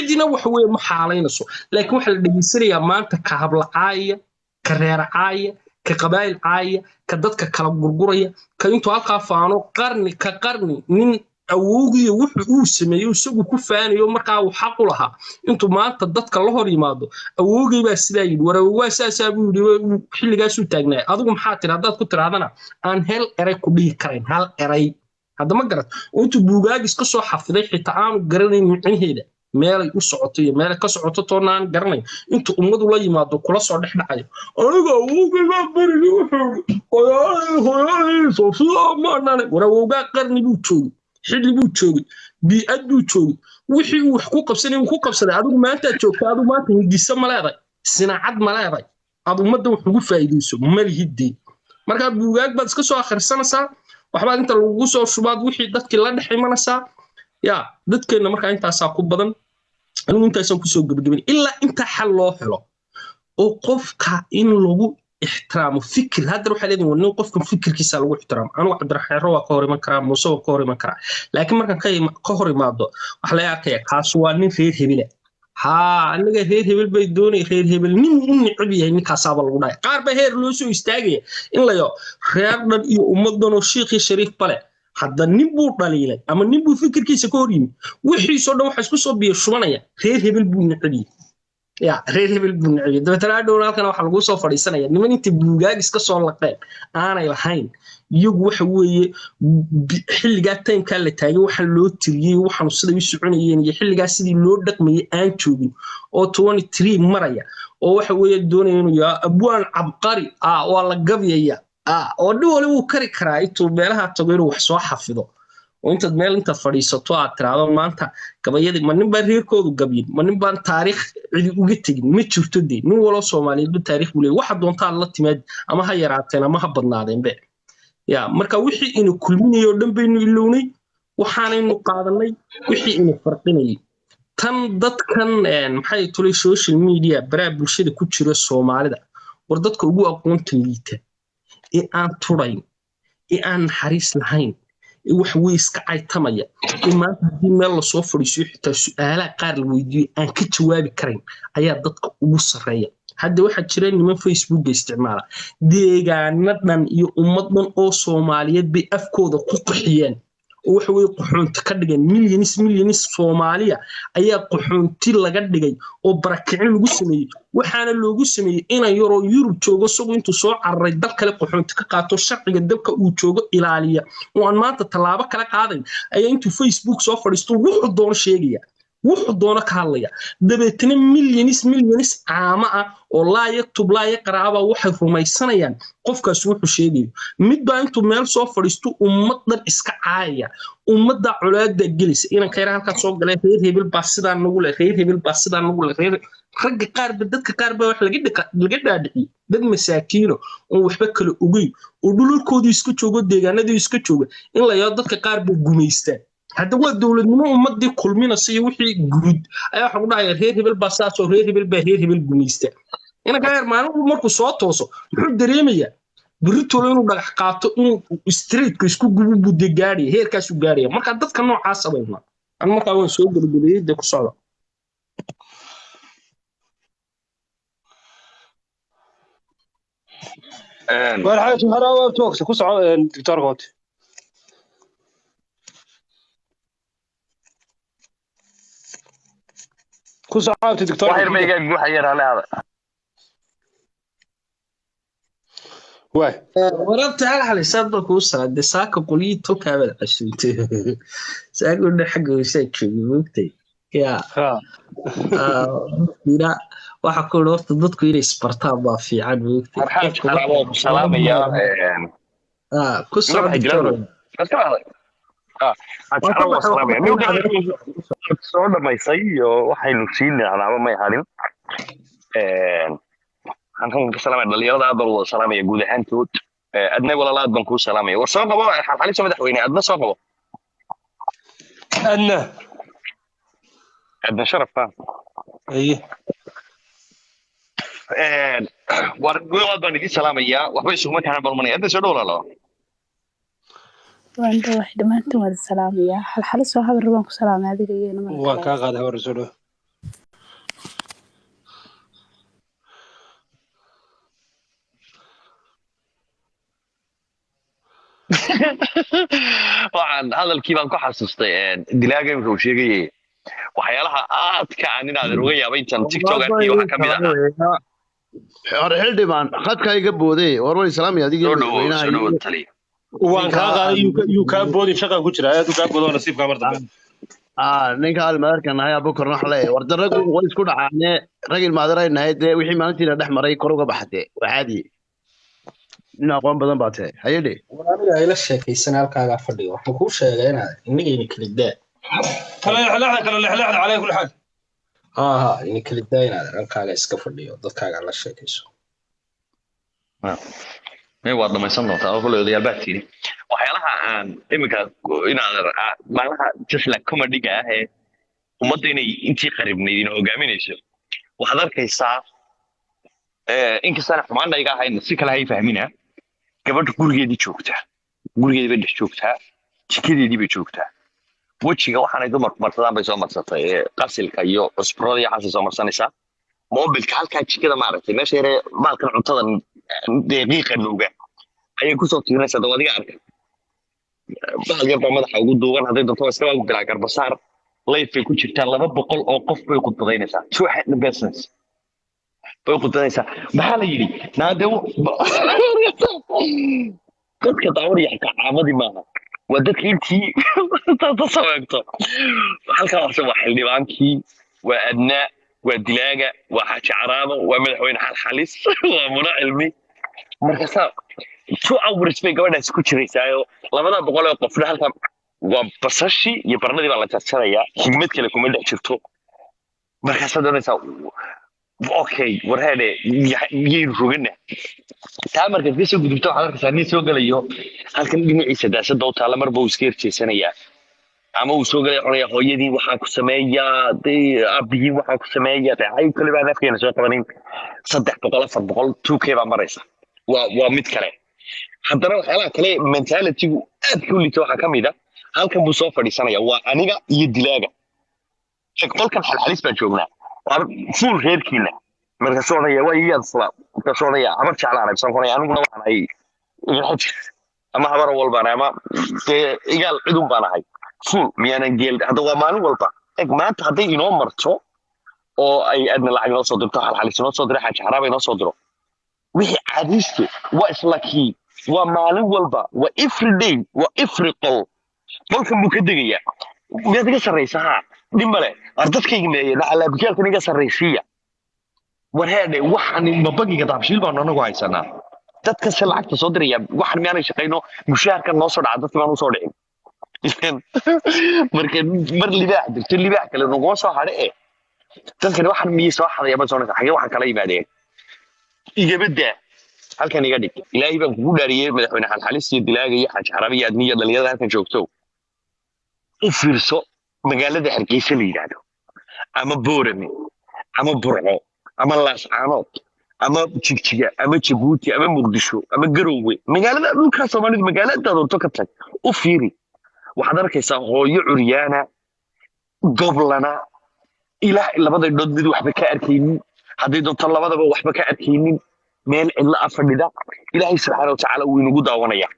cidina waxa weeye ma xaalaynayso laakiin waxa la dhageysanayaa maanta ka hablacaaya ka reeracaaya ka qabaayil caaya ka dadka kala gurguraya ka intuu halkaa faano qarni ka qarni nin awoogiyo wuxuu uu sameeyo isagu ku faanayo markaa uu xaq u lahaa intuu maanta dadka la hor yimaado awoogay baa sidaa yidhi warawaa saasaa buu yidhi xilligaasuu taagnaay adigu maxaa tiri haddaad ku tirahdana aan hel eray ku dhihi karayn hal eray hadda ma garat oo intuu buugaagis ka soo xafiday xitaa aanu garanayn micnaheeda meelay u socoto iyo meelay ka socoto toona aan garanayn intuu ummadu la yimaado kula soo dhex dhacayo aniga awowgaa barigi wuxuu hooyadii soofiya maanane warawowgaa qarni buu joogay xilli buu joogay bii'ad buu joogay wixii uu wax ku qabsanay uu ku qabsaday adigu maanta joogta adigu maanta hindisa ma leeday sinaacad ma leeday aad ummadda wax ugu faa'iideyso ma lihidee markaa buugaag baad iska soo akhrisanaysaa waxbaad inta lagugu soo shubaad wixii dadkii la dhex imanaysaa yaa dadkeenna markaa intaasaa ku badan anigu intaasaan kusoo gebagabin ilaa intaa xal loo helo oo qofka in lagu ixtiraamo fikir hadda waxaa leedahay nin qofkan fikirkiisa lagu ixtiraamo anigu cabdiraxmaan waa ka hor iman karaa muuse waa ka hor iman karaa laakiin markaan ka hor imaado waxa laga arkaya kaas waa nin reer hebele haa aniga reer hebel bay doonay reer hebel nin u nicib yahay ninkaasaaba lagu dhahay qaar baa heer loo soo istaagaya in layo reer dhan iyo ummadan oo shiikhii shariif bale hadda nin buu dhaliilay ama nin buu fikirkiisa ka hor yimi wixiisoo dhan waxa isku soo biyo shubanaya reer hebel buu nicib yahay يا رير هبل بنعيد دبتنا دونا كان waxa lagu soo fadhiisanaya niman inta buugaag iska soo laqeen aanay lahayn iyagu waxa weeye xilliga taymka la taagay waxa loo tiriyay waxaan sida ay soconayeen iyo xilligaas sidii loo dhaqmayay aan joogin oo 23 maraya oo waxa weeye doonayeen yaa abwaan cabqari waa la gabyaya oo dhawle uu kari karaa intuu meelaha tago inuu wax soo xafido وانت ميل انت فريساتو اتراado maanta gabayadii ma nin baa reerkoodu gabyin ma nin baan taariikh cidi uga tagin ma jirto dee nin walo Soomaaliyeed bu taariikh u leeyahay waxa doontaa la timaad ama ha yaraateen ama ha badnaadeen be ya marka wixii inuu kulminayo dhan baynu ilownay waxaanaynu qaadanay wixii inuu farqinay tan dadkan maxay tulay social media baraa bulshada ku jira Soomaalida war dadka ugu aqoonta liita ee aan turayn ee aan xariis lahayn wax way iska caytamaya maanta hadii meel la soo fadhiiso xitaa su'aalaha qaar la weydiiyo aan ka jawaabi karin ayaa dadka ugu sareeya hadda waxa jira niman Facebook isticmaala deegaanadan iyo ummadan oo Soomaaliyeed bay afkooda ku qaxiyeen oo waxa way qaxoonti ka dhigeen milyanis Soomaaliya ayaa qaxoonti laga dhigay oo barakicin lagu sameeyay waxaana loogu sameeyay inay Yurub joogo suuq intuu soo cararay dal kale qaxoonti ka qaato sharciga dalka uu joogo ilaaliya oo aan maanta talaabo kala qaaday ayaa intuu Facebook soo fadhiisto wuxuu doon sheegaya wuxuu doona ka hadlaya dabeetana milyanis caama ah oo laa yaktub laa yaqraaba waxay rumaysanayaan qofkaas wuxuu sheegayo mid baa intuu meel soo fadhiisto ummadan iska caaya ummadda culaada gelis inaan ka halka soo galay reer hebel baa sidaan nagu leh reer hebel baa sidaan nagu leh ragga qaar dadka qaar baa wax laga dhaadhiciyay dad masaakiino oo waxba kala ogay oo dhulkoodu iska joogo deegaanadu iska jooga in la yaado dadka qaar baa gumaystaan hadda waa dawladnimo ummadii kulminaysa iyo wixii guud ayaa waxa ku dhacay reer hebel baa saasoo reer hebel gumaysta ina ka maalin markuu soo tooso wuxuu dareemayaa biritoolo inuu dhagax qaato inuu streetka isku gubu budde gaariyo heerkaas uu gaariyo marka dadka noocaas ah bayna aan markaa waan soo gabagabeyay ku socdo والحاجة هراوة توكس كوسع دكتور غوت كوسع عاوتي دكتور واحد ما يقول حير على هذا واي وربت على حساب كوسع دي ساكو قولي توك هذا عشوت ساكو ده حق وشيك وقتي يا لا waxa ku loo dadku inay isbartaan baa fiican waqti marxalad xaraabo salaamaya ku soo dhigto soo dhamaysay iyo waxaynu siinay alaabo may halin aan ka salaamay dhalinyarada aad baan wada salaamaya guud ahaantood adna walaalaad baan ku salaamaya war soo qabo xalxaliso madaxweyne adna soo qabo adna sharafta ايه wargood baan idin salaamaya waxba isugu kaan balmanay adna soo dhawlaalo وأنت واحد ما أنت ولا السلام يا حل سو هذا الربان كسلام هذه اللي أنا وكا قاعد هو الرسول هذا الكيبان كحسستي دلاجة مكوشيجي وحيالها كأن هذا الرؤية بينتن تيك توك أكيد وحكملها hore xildhibaan khadka iga booday war way salaam yaadiga سودو تلي waan kaa qaaday yuu kaa boodi shaqan ku jira aad u kaa boodoo nasiibkaa mar dambe ninka almadarkan ayaa bukorna waxa leeyahay war daragu way isku dhacaane rag ilmaadaray nahay dee wixii maalintii la dhex maray kor uga baxatay waa caadi nin aqoon badan baa tahay hayde walaal ay la sheekaysan halkaaga fadhiyo waxaan kuu sheegay inaad inagayni kala daa kala lexleexda calay kulli xaal ini kala daa inaad halkaaga iska fadhiyo dadkaaga la sheekayso waad dhamaysan doontaa oo kulli odayaal baa tiiri waxyaalaha aan iminka inaad maalaha jisla comedy-ga ah ee ummadda inay intii qaribnayd inay hogaaminayso waxaad arkaysaa inkastaan xumaan ayga ahayn si kale hay fahmina gabadha gurigeedii joogtaa gurigeedii bay dhex joogtaa jikadeedii bay joogtaa wejiga waxaanay dumarku marsadaan bay soo marsatay qasilka iyo cusburada iyo xaasay soo marsanaysaa mobilka halkaa jikada maaragtay meesha yaree maalkan cuntada daqiiqa nuuga ayay kusoo tiirinaysaa dab adiga arka bahal yar baa madaxa ugu duuban hadday doonto iska waa bilaa garbasaar layf bay ku jirtaa 200 oo qof bay khudbadaynaysaa 200 business bay khudbadaynaysaa maxaa la yidhi naade dadka daawariya caamadii maaha waa dadka intii taata sameegto halkaa waxse waa xildhibaankii waa adnaa waa dilaaga waa xaaji caraabo waa madaxweyne xalxalis waa muna cilmi markaasaa 2 hours bay gabadhaas ku jiraysaayo 200 oo qofna halkaa waa basashi iyo barnadii baa la jarjarayaa xigmad kale kuma dhex jirto markaasaa doonaysaa okay warheede yaynu rogana taa markaad ka soo gudubto waxaad arkaysaa nin soo gelayo halkan dhinaciisa daasada u taalla marba uu iska herjeysanayaa ama uu soo galay xonaya hooyadii waxaa ku sameeyaa abigii waxaa ku sameeyaa ay kale baa nafkeena soo qabanin 300 400 2k baa maraysa waa mid kale haddana waxyaalaha kale mentalitygu aad ku liito waxaa ka mid ah halkan buu soo fadhiisanaya waa aniga iyo dilaaga qolkan xalxalis baan joognaa waa full reerkiina markaasoo odhanaya waa iyaad fula markaasoo odhanaya habar jeclaan aragsan konaya aniguna waxaan ahay ama habar walbaan ama igaal cidun baan ahay full miyaanan geel hadda waa maalin walba eg maanta hadday inoo marto oo ay adna lacag inoo soo dirto xalxalis inoo soo diro xaaji xaraaba inoo soo diro wixii caadayste waa isla kii waa maalin walba waa every day waa every qolkan buu ka degayaa miyaad iga sarraysa haa dhib male ar dadkayga meeye alaabikaalkan iga sarraysiiya war heedhe waxaan mabagiga daabshiil baanu anagu haysanaa dadka se lacagta soo diraya waxaan miyaanay shaqayno mushaharkan noo soo dhaca dadkii baan usoo dhicin marka mar libaax dirto libaax kale naguma soo hadhe dadkani waxaan miyay soo xadaya ma soonaysa xagee waxaan kala yimaadeen igabadda halkan iga dhig ilaahay baan kugu dhaariyey madaxweyne xalxalis iyo dilaaga iyo xaaji xarabi iyo adniya dhalinyarada halkan joogto u fiirso magaalada hargeysa la yidhaahdo ama boorame ama burco ama laascaanood ama jigjiga ama jabuuti ama muqdisho ama garowe magaalada dhulkaa soomaalidu magaalada doonto ka tag u fiiri waxaad arkaysaa hooyo curyaana goblana ilaa labada indhood mid waxba ka arkaynin hadday doonto labadaba waxba ka arkaynin meel cidla a fadhida ilaahay subxaana watacaala wuu inagu daawanaya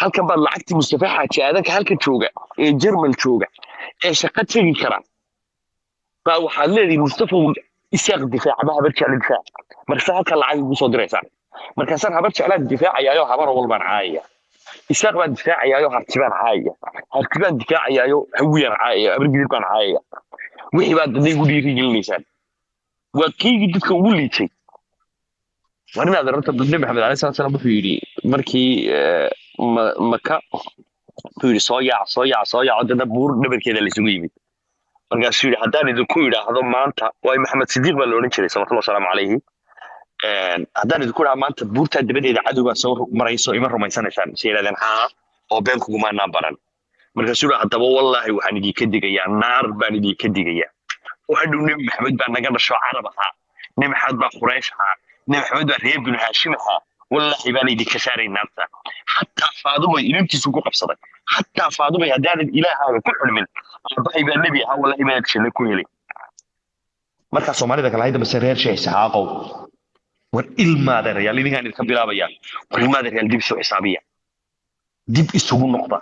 halkan baad lacagtii mustafa xaaji aadanka halka jooga ee jermal jooga ee shaqo tegi kara baa waxaad leedihi mustafa isaaq difaac ama habar jecla difaac markaasa halkan lacag igu soo diraysaa markaasaan habar jeclaan difaacayaayo habar walbaan caayaya isaaq baan difaacayaayo hartibaan caayaya hartibaan difaacayaayo hawiyaan caayaya abargidir baan caayaya wixii baad dadna igu dhiirigelinaysaan waa keygii dadka ugu liitay waa inaad aragto nabi maxamed alayhi salaatu salaam wuxuu yidhi markii maka wuxuu yidhi soo yaac dadna buur dhabarkeeda laysugu yimid markaasuu yidhi haddaan idinku idhaahdo maanta waayo maxamed sidiiq baa la odhan jiray salawatullahi wasalaamu calayhi haddaan idinku idhaahdo maanta buurtaa dabadeeda cadowgaa soo marayso ima rumaysanaysaan se yidhahdeen haa oo been kugumaanaan baran markaasuu yidhi haddaba wallaahi waxaan idinka digayaa naar baan idinka digayaa oo hadhow nebi maxamed baa naga dhasho carab ahaa nebi maxamed baa quraysh ahaa nebi maxamed baa reer binu haashim ahaa wallaahi baan idinka saaray naarta xataa faadumay inantiisu ku qabsaday xataa faadumay haddaanan ilaahaaga ku xulmin aabahay baa nebi ahaa wallaahi baan janno ku helay markaa soomaalida kale hayda mase reer sheesaaqow war ilmaada reyaal idinkaan idinka bilaabayaa war ilmaada reyaal dib isu xisaabiya dib isugu noqda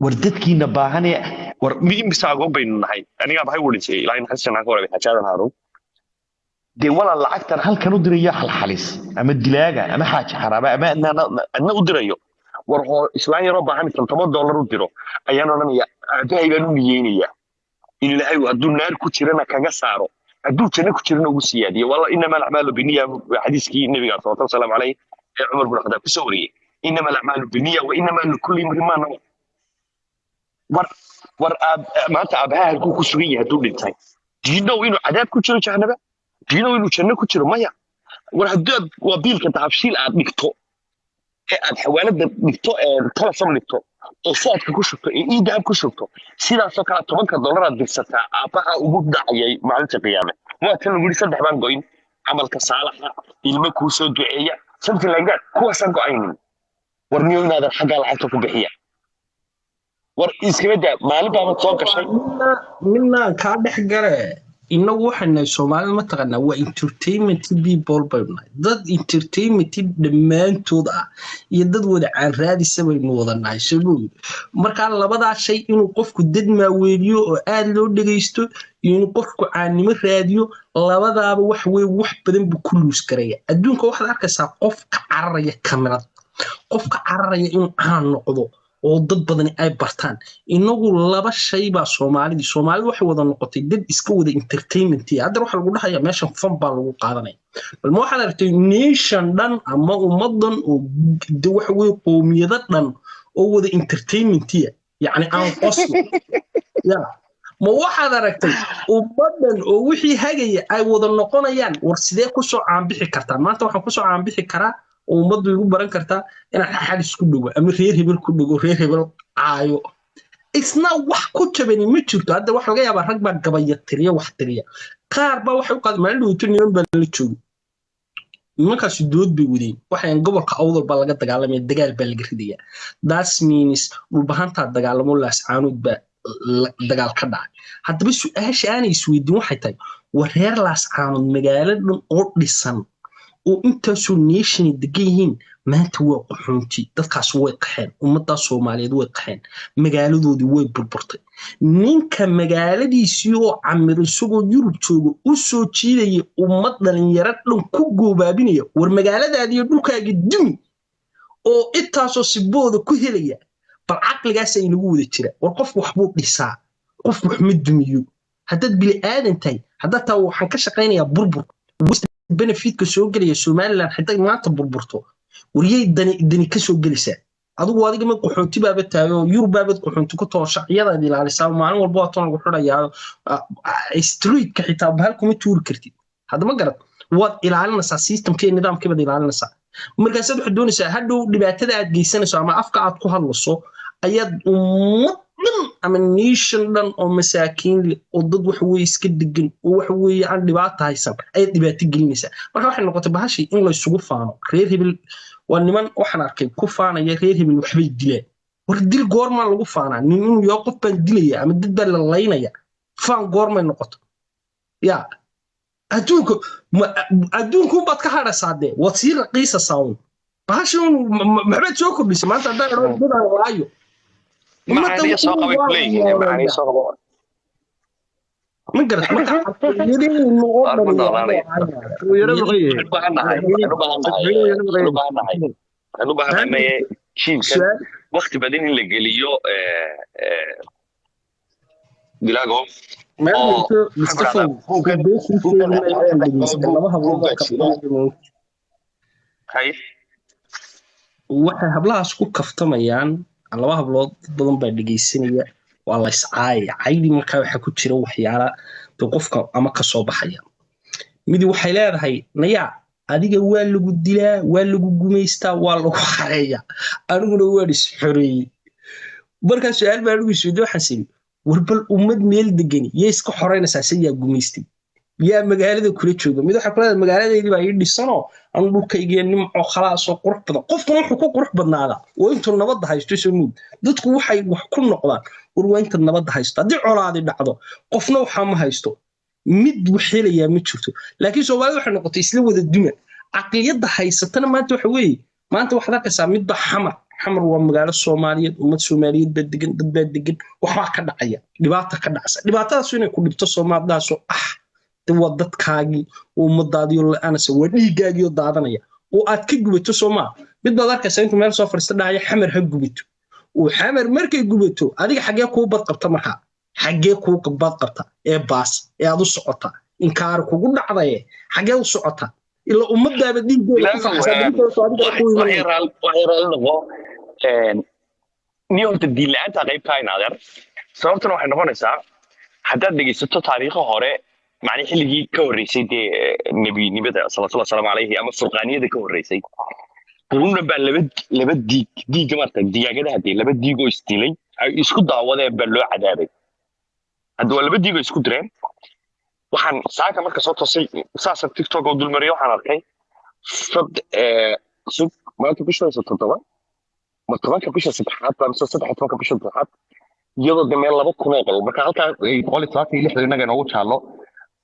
wardadkiina baahan war imisa agoon baynu nahay aniga baxay wariisay ilaa in xasan aan ka wareegay xajaadan haarun de wala lacagtan halkan u dirayo xalxalis ama dilaaga ama xaaji xaraaba ama adna u dirayo war hoo islaan yaro baahan $10 u diro ayaan oranaya aabbahay baan u niyeynaya in ilaahay hadduu naar ku jirana kaga saaro hadduu janno ku jirana ugu siyaadiyo walla inama al-a'maalu binniya xadiiskii nabiga sallallahu alayhi wasallam ee Umar bin Khattab ku soo wariyay inama al-a'maalu binniya wa inama likulli imrin ma nawa war maanta aabaha halkuu ku sugan yahay hadduu dhintay diino inuu cadaab ku jiro jahannaba diino inuu janno ku jiro maya war haddii waa biilka taabshiil aad dhigto ee aad xawaalada dhigto ee telesom dhigto oo soodka ku shubto ee iidahab ku shubto sidaasoo kale $10 aad dirsataa aabaha ugu dhacayay maalinta qiyaame waa tan lagu yidhi 3 baan goyn camalka saalaxa ilmo kuu soo duceeya something like that kuwaasaan go'aynin war niyo inaadan xaggaa lacagta ku bixiya war iskaba daa maalin baa soo gashay midna ka dhex gare inagu waxaan Soomaaliya ma taqaana waa entertainment people bayna dad entertainment dhamaantood ah iyo dad wada aan raadisa baynu wadanahay sabab marka labada shay inuu qofku dad ma weeliyo oo aad loo dhageysto iyo inuu qofku caanimo raadiyo labadaaba wax badan buu ku luus karaya adduunka waxaad arkaysaa qof ka cararaya kamerad qof ka cararaya inuu aan noqdo oo dad badan ay bartaan inagu laba shay ba Soomaalidu waxay wada noqotay dad iska wada entertainment hadda waxa lagu dhaxaya meesha fan baa lagu qaadanay bal ma waxaad aragtay nation dhan ama ummadan oo wax weey qoomiyada dhan oo wada entertainment yani aan qoslo ya ma waxaad aragtay ummadan oo wixii hagaya ay wada noqonayaan war sidee ku soo caan bixi kartaa maanta waxaan ku soo caan bixi karaa ummadu igu baran kartaa in xalis ku dhago ama reer hebel ku dhago reer hebel aayo isna wax ku jabani ma jirto hadda wax laga yaabaa rag baa gabaya tiriya wax tiriya qaar baa waxay u qaadmaan dhawto niman baa la joogo nimankaas dood bay wadeen waxaan gobolka awdal baa laga dagaalamay dagaal baa laga ridaya that means dhulbahanta dagaalamo laas caanud baa dagaal ka dhacay haddaba su'aasha aan isweydiin waxay tahay war reer laas caanud magaaladan oo dhisan oo intaasoo nation degan yihiin maanta waa qaxoonti dadkaas way qaxeen ummadda Soomaaliyeed way qaxeen magaaladoodii way burburtay ninka magaaladiisii oo camiray isagoo Yurub joogo u soo jiidaya ummad dhalinyaro dhan ku goobaabinaya war magaaladaadii iyo dhulkaaga dumi oo intaasoo sibooda ku helaya bal caqligaas ay nagu wada jira war qof wax buu dhisaa qof wax ma dumiyo haddaad bili aadan tahay haddaad taa waxaan ka shaqaynayaa burbur benefitka soo galaya Soomaaliland xitaa maanta burburto wariyay dani ka soo galisa adiga ma qaxoonti baaba taayo Yurub baaba qaxoonti ku too shaqiyada ilaalisa maalin walba waa tan lagu xirayaa street ka xitaa bahal kuma tuuri kartid hadda ma garad waad ilaalinaysaa systemka nidaamkeeda ilaalinaysaa markaas aad wax doonaysaa hadhow dhibaatada aad geysanayso ama afka aad ku hadlayso ayaad ummad ama nation dhan oo masaakiin oo dad wax weey iska degan oo wax weey aan dhibaato haysan ay dhibaato gelinaysa marka waxay noqotay bahashi in la isugu faano reer hebel waa niman waxaan arkay ku faanaya reer hebel waxbay dileen war dil goorma lagu faanaa nin inuu yaa qof baan dilaya ama dad baa la laynaya faan goorma noqoto ya adduunku baad ka hadhasaade wasiir qiisa saawn bahashi maxamed soo kordhisay maanta hadaan dad aan laayo معاني سوق بكلي معاني سوق من قرأت وقت بعدين اللي قاليو بلاقو هاي waxay hablahaas ku kaftamayaan laba hablood badan baa dhageysanaya waa la iscaayay markaa waxa ku jira waxyaala qofka ama ka soo baxaya mid waxay leedahay naya adiga waa lagu dilaa waa lagu gumeystaa waa lagu xareeya aniguna waa isxoreeyay markaa su'aal baa lagu soo waxaan warbal ummad meel degan iska xoreynaysaa siyaa gumeystay yaa magaalada kula jooga mid waxa kale magaaladeedii baa ii dhisano aan dhulkayga nimco khalaas oo qurux badan qofkuna wuxuu ku qurux badnaada oo intuu nabad haysto soo dadku waxay wax ku noqdaan war waa inta nabad haysto hadii colaadi dhacdo qofna waxa ma haysto mid waxeelaya ma jirto laakiin Soomaalidu waxay noqotay isla wada duman aqliyada haysatana maanta waxa weey maanta waxaad arkaysaa midba xamar waa magaalo Soomaaliyeed ummad Soomaaliyeed baa degan dad baa degan waxba ka dhacaya dhibaato ka dhacaysa dhibaatadaas inay ku dhibto Soomaalidaas waa dadkaagii ummadaadii la'aanaysa waa dhiigaagii oo daadanaya oo aad ka gubato Soomaa mid baad arkaysa intuu meel soo fariista dhahaya xamar ha gubato oo xamar markay gubato adiga xagee kuu bad qabta markaa xagee kuu bad qabta ee baas ee aad u socota inkaar kugu dhacday xagee u socota ila ummadaaba dhiigooda ku faxsan niyada diilaanta qayb ka inaadeer sababtuna waxay noqonaysaa haddaad dhegeysato taariikho hore macni xilligii ka horeysay nabinimada sallallahu alayhi wasallam ama furqaaniyada ka horeysay quruna baa laba diig marta diyaagadaha laba diig oo istilay ay isku daawadeen baa loo cadaabay hadda laba diig oo isku direen waxaan saaka marka soo toosay saasa TikTok oo dulmariyo waxaan arkay sub maanta bisha 7 ma tobanka bisha 7 baan soo 7 bisha 7 iyadoo dameel 2,000 qol marka halka ay qoli 36 inaga noogu taalo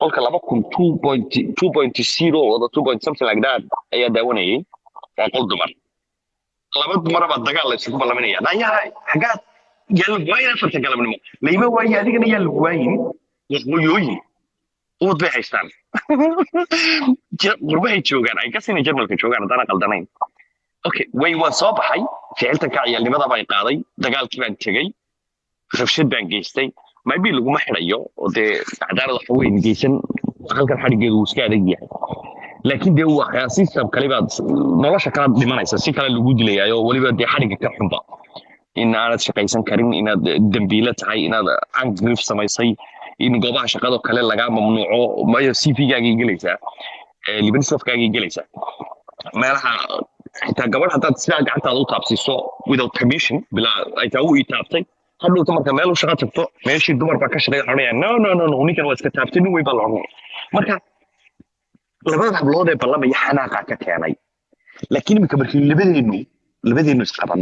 qolka 2.0 wada 2. something like that ayaa daawanayay qol dumar laba dumar baa dagaal la isugu balaminaya nayahay xagaad yal wayna farta galabnimo leeyma way adigana yal waayin qoyooyin oo bay haystaan qurbahay joogan ay ka sinay jarmalka joogan hadana qaldanayn okay way waa soo baxay ficiltan ka ciyaalnimada bay qaaday dagaalkii baan tagay rabshad baan geystay maybe laguma xirayo oo de cadaalad wax weyn geysan halkan xarigeedu uu iska adag yahay laakiin de waxa system kale baad nolosha kala dhimanaysa si kale lagu dilayo waliba de xariga ka xunba in aanad shaqaysan karin inaad dambiile tahay inaad angrief samaysay in goobaha shaqada kale laga mamnuuco mayo CV-gaaga gelaysa Libanisofkaaga gelaysa meelaha xitaa gabadh hadaad sidaa gacantaada u taabsiiso without permission bila ay taa u taabtay hadhow marka meel u shaqo tagto meeshii dumar baa ka shaqeeya xoraya no ninkan waa iska taabtay nin way baa loo marka labada hablood ee ballamaya xanaaqa ka keenay laakiin imika markii labadeenu isqaban